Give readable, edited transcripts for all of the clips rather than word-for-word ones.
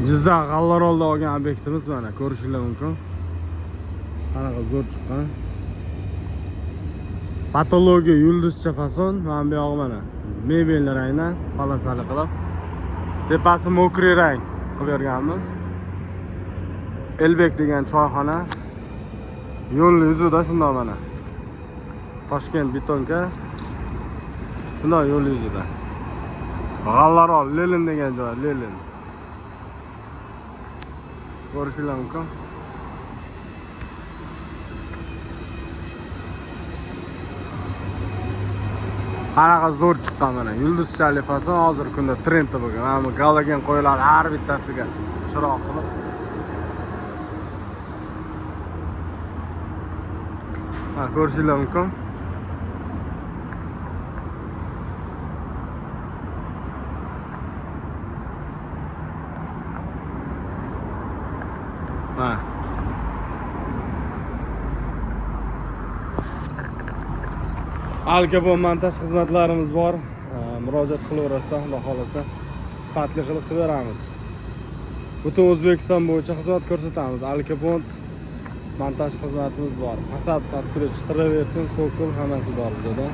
Jizzax G'allarolda olgan obyektimiz mana ko'rishingiz mumkin. Qanaqa zo'r chiqqan. Patologiya yulduzcha fason, mana bu yoq mana. Mebelni rangdan palasali qilib. Tepasi mokriy rang qilib berganmiz. Elbek degan choyxona. Yo'l yuzida shunday mana. Toshkent betonka. Shunday yo'l yuzida. G'allarol, Lenin degan joy, Lenin. Ko'rishingiz mumkin. Qanaqa zo'r chiqqan mana. Yulduzchalik fason hozirgi kunda trendda bo'lgan. Mana bu galogen qo'yiladi har bittasiga chiroq qilib. Ha, ko'rishingiz mumkin. Ha. Alkabon montaj xizmatlarimiz bor. Murojaat qilaverasizlar, Xudo xolasa sifatli qilib beramiz. Butun O'zbekiston bo'yicha xizmat ko'rsatamiz. Alkabon montaj xizmatimiz bor. Fasad podkroch, travertin, sokol hammasi bor bizda.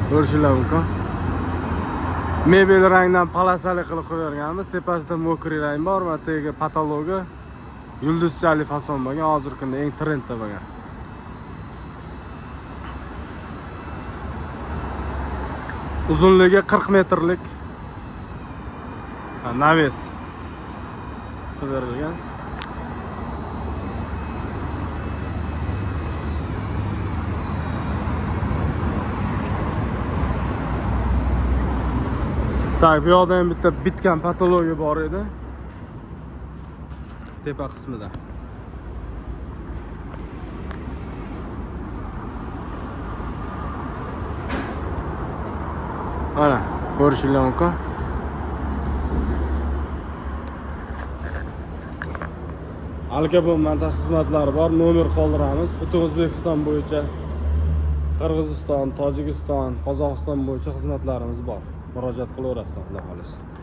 Ko'rishingiz mumkin. Mebel rangdan palasali qilib qo'yganmiz. Tepasida mokriy rang bor, va tagiga patologiya yulduzchalik fason bo'lgan, hozirgi kunda eng trendda bo'lgan. Uzunligi 40 metrlik naves berilgan. Tak, bu yoqda ham bitta bitgan patologiya bor edi. Tepa qismida. Mana, ko'rishingiz mumkin. Alkabon montaj xizmatlari bor, nomer qoldiramiz. Butun O'zbekiston bo'yicha, Qirg'iziston, Tojikiston, Qozog'iston bo'yicha xizmatlarimiz bor. Murojaat qilaverasizlar, Xudo xolasa.